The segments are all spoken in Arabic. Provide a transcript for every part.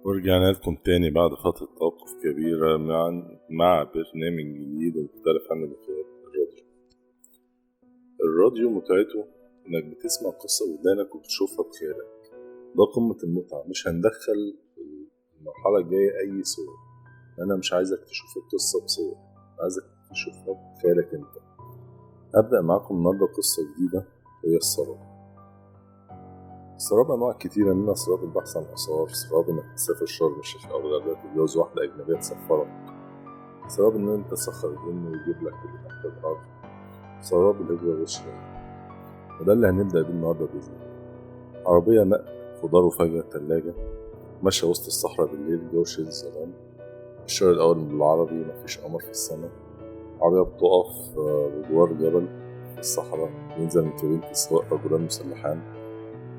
ورجعنا لكم تاني بعد فترة توقف كبيرة مع برنامج جديد ومختلف عن اللي فات. الراديو متعته انك بتسمع قصة ودانك وبتشوفها بخيالك، ده قمة المتعة. مش هندخل في المرحلة الجاية اي صور، انا مش عايزك تشوف القصة بصور، عايزك تشوفها بخيالك انت. هبدأ معاكم النهاردة قصة جديدة وهي السراب. السراب أنواع كتيرة، منها سراب البحث عن آثار، سراب إنك تسافر شرم الشيخ أو الغردقة تتجوز واحدة أجنبية تسفرك، سراب إن أنت تسخر الجن ويجيب لك اللي تحت الأرض، سراب الهجرة والشراء. وده اللي هنبدأ بيه النهاردة بإذن الله. عربية نقل خضار وفجأة تلاجة ماشية وسط الصحراء بالليل، جو شديد الظلام. الشارع الأول من العربي مفيش قمر في السماء. عربية بتقف بجوار جبل في الصحراء، ينزل من كابينة السواق رجلان مسلحان،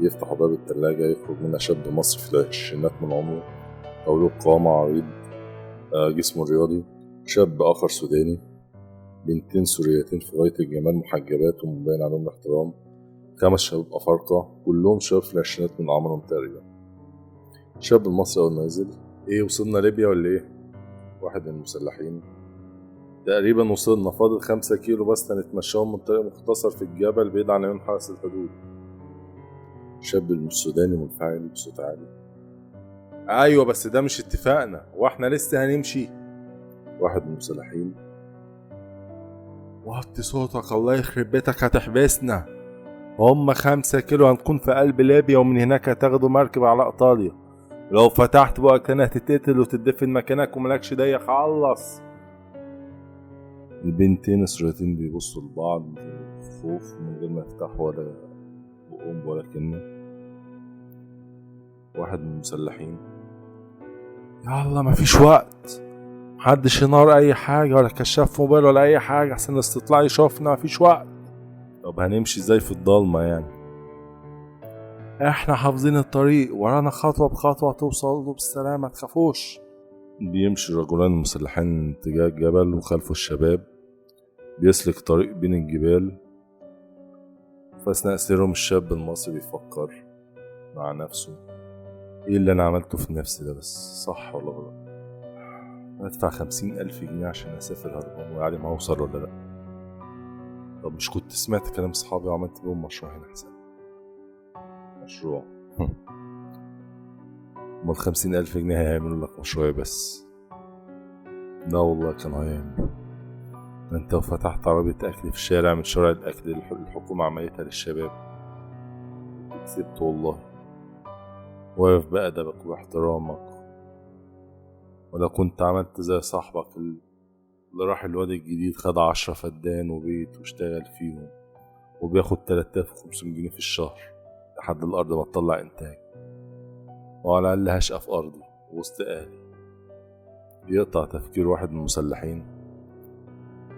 يفتحوا باب التلاجة، يخرج منها شاب مصري في العشرينات من عمره، طويل قامة عريض، جسمه رياضي. شاب آخر سوداني، بنتين سوريتين في غاية الجمال محجبات ومبين عليهم الاحترام. 5 شباب أفارقة كلهم شباب في العشرينات من عمرهم تقريبا. الشاب المصري أول ما نزل: إيه وصلنا ليبيا ولا إيه؟ واحد من المسلحين: تقريبا وصلنا، فاضل 5 كيلو بس هنتمشاهم من طريق مختصر في الجبل بعيد عن عيون حرس الحدود. الشاب السوداني منفعل بصوت عالي: ايوه بس ده مش اتفاقنا واحنا لسه هنمشي. واحد من المسلحين: وطي صوتك الله يخرب بيتك هتحبسنا، هم 5 كيلو هنكون في قلب ليبيا، ومن هناك هتاخدوا مركب على ايطاليا، لو فتحت بقى هنا هتتقتل وتدفن مكانك وملكش داية خلص. البنتين السوريتين بيبصوا لبعض خوف من غير ما يفتحوا ولا بقهم ولا كلمة. واحد من المسلحين: يلا مفيش وقت، محدش ينار اي حاجة ولا كشاف موبايل ولا اي حاجة احسن الاستطلاع يشوفنا، مفيش وقت. طب هنمشي ازاي في الضلمة يعني؟ احنا حافظين الطريق، ورانا خطوة بخطوة توصلوا بالسلامة، متخافوش. بيمشي رجلان مسلحين اتجاه الجبل وخلفه الشباب، بيسلك طريق بين الجبال. فاثناء سيرهم الشاب المصري بيفكر مع نفسه: ايه اللي انا عملته في نفسي ده؟ بس صح ولا غلط؟ ادفع 50,000 جنيه عشان اسافر هربان ويعني ما اوصل ولا لا؟ طب مش كنت سمعت كلام صحابي وعملت بيهم مشروع هنا احسن؟ مشروع؟ امال 50,000 جنيه هيعملوا لك مشروع بس؟ لا والله كانوا هيعملوا. انت فتحت عربية اكل في الشارع من شارع الاكل اللي الحكومة عملتها للشباب، كسبت والله. واقف بأدبك واحترامك، ولا كنت عملت زي صاحبك اللي راح الوادي الجديد، خد 10 فدان وبيت واشتغل فيهم وبياخد 3500 جنيه في الشهر لحد الأرض ما تطلع إنتاج، وعلى الأقل هشقى في أرضي وسط أهلي. يقطع تفكير واحد من المسلحين: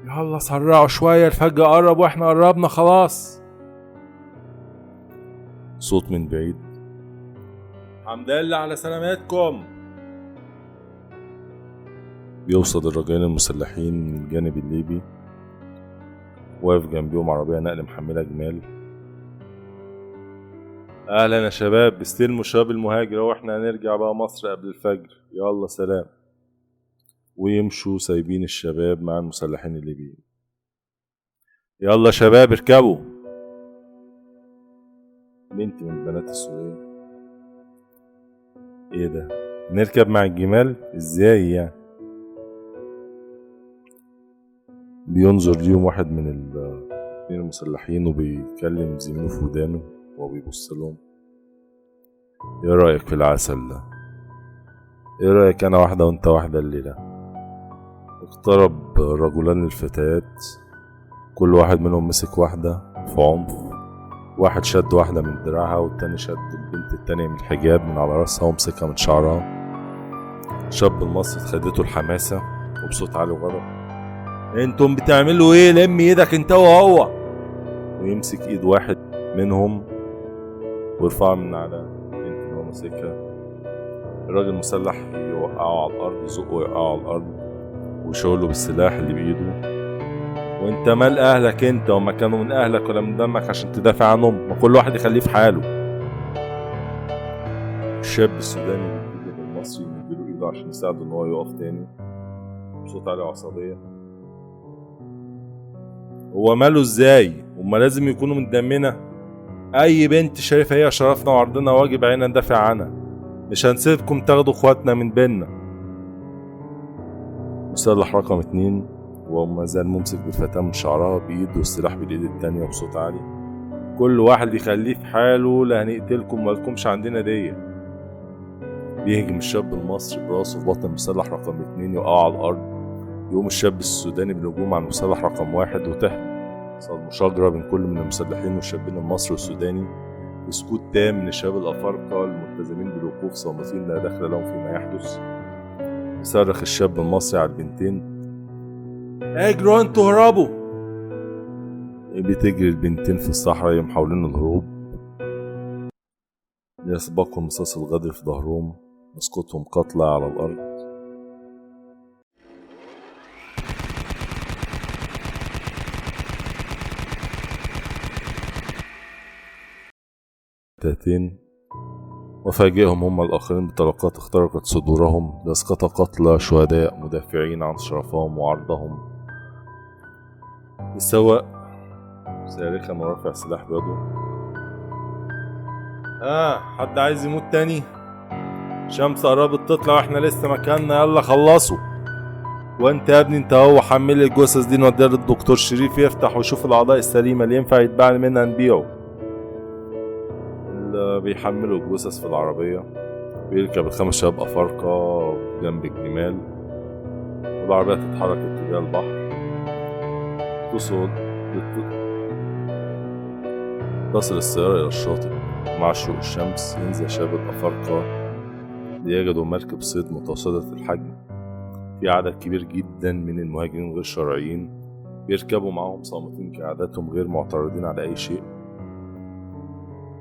يلا سرعوا شوية الفجر قرب واحنا قربنا خلاص. صوت من بعيد: الحمد لله على سلامتكم. بيوصل الرجالين المسلحين من الجانب الليبي، واقف جنبيهم عربية نقل محملة جمال. اهلا يا شباب، استلموا شباب المهاجر واحنا هنرجع بقى مصر قبل الفجر، يلا سلام. ويمشوا سايبين الشباب مع المسلحين الليبيين. يلا شباب اركبوا. بنت من البنات السورية: ايه ده؟ نركب مع الجمال ازاي يعني؟ بينظر ليهم واحد من الاثنين المسلحين وبيكلم زميله في ودانه وبيبص لهم: ايه رأيك في العسل ده؟ ايه رأيك انا واحدة وانت واحدة الليلة؟ اقترب رجلان الفتيات، كل واحد منهم مسك واحدة في عنف. واحد شد واحدة من دراعها والتاني شد البنت التانية من الحجاب من على راسها ومسكها من شعرها. الشاب المصري خدته الحماسة وبصوت عالي وغضب: انتم بتعملوا ايه؟ لم ايدك انت وهو. ويمسك ايد واحد منهم ويرفعها من على البنت اللي هو ماسكها. الراجل المسلح يوقعه على الارض، يزقه ويوقعه على الارض ويشاور له بالسلاح اللي بايده: وانت مال اهلك انت؟ وما كانوا من اهلك ولا من دمك عشان تدافع عنهم؟ ما كل واحد يخليه في حاله. الشاب السوداني المصري عشان يساعده ان هو يقف تاني بصوت عالي وعصبية. هو ماله ازاي؟ هما لازم يكونوا من دمنا. اي بنت شايفة هي شرفنا وعرضنا واجب علينا ندافع عنها، مش هنسيبكم تاخدوا اخواتنا من بيننا. مسلح رقم 2 وما زال ممسك بالفتاة من شعرها بإيده والسلاح بالإيد التانية بصوت عالي: كل واحد يخليه في حاله، لا هنقتلكم مالكمش عندنا دية. بيهجم الشاب المصري براسه في بطن المسلح رقم 2 يقع على الأرض. يقوم الشاب السوداني بالهجوم على المسلح رقم 1 وتحصل مشاجرة بين كل من المسلحين والشابين المصري والسوداني بسكوت تام من الشباب الأفارقة الملتزمين بالوقوف صامتين لا دخل لهم فيما يحدث. يصرخ الشاب المصري على البنتين: اجروا انتوا هربوا. بتجري البنتين في الصحراء محاولين الهروب، يسبقهم رصاص الغدر في ظهرهم يسقطهم قتلى على الأرض. تاتين وفاجئهم هم الآخرين بطلقات اخترقت صدورهم ليسقط قتلى شهداء مدافعين عن شرفهم وعرضهم. السواق صارخا ورافع سلاح بيده: حد عايز يموت تاني؟ شمس قربت تطلع واحنا لسه مكاننا، يلا خلصوا. وانت يا ابني انت هو حمل الجثث دي نوديها للدكتور شريف يفتح ويشوف الاعضاء السليمه اللي ينفع يتباع منها نبيعه. اللي بيحملوا الجثث في العربيه بيركب ال5 شباب افارقه جنب الجمال، والعربيه تتحرك اتجاه البحر. تصل السياره الى الشاطئ. مع شروق الشمس ينزل شباب الافارقه ليجدوا مركب صيد متوسطة الحجم في عدد كبير جدا من المهاجرين غير الشرعيين بيركبوا معهم صامتين كعاداتهم غير معترضين على أي شيء.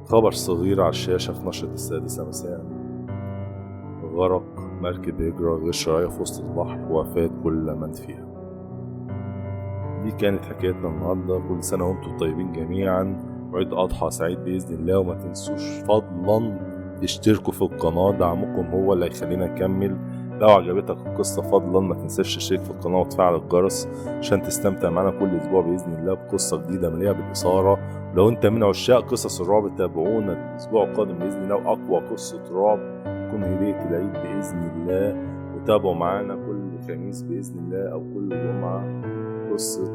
خبر صغير على الشاشة في نشرة 6 مساء: غرق مركب هجرة غير شرعية في وسط البحر ووفاة كل من فيها. دي كانت حكايتنا النهاردة. كل سنة وانتم طيبين جميعا، وعيد أضحى سعيد بإذن الله. وما تنسوش فضلا اشتركوا في القناة، دعمكم هو اللي هيخلينا نكمل. لو عجبتك القصة فضلا ما تنساش تشترك في القناة وتفعل الجرس عشان تستمتع معنا كل اسبوع بإذن الله بقصة جديدة مليئة بالإثارة. لو انت من عشاق قصص الرعب تابعونا الاسبوع القادم بإذن الله، وأقوى قصة رعب تكون هدية العيد بإذن الله. وتابعوا معانا كل خميس بإذن الله أو كل جمعة قصة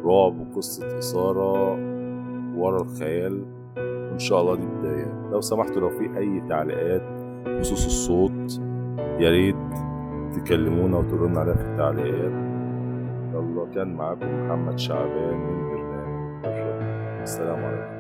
رعب وقصة إثارة ورا الخيال، وإن شاء الله دي بداية. لو سمحتوا لو في أي تعليقات بخصوص الصوت ياريت تكلمونا وتقولولنا عليها في التعليقات. يلا كان معاكم محمد شعبان من برنامج. السلام عليكم.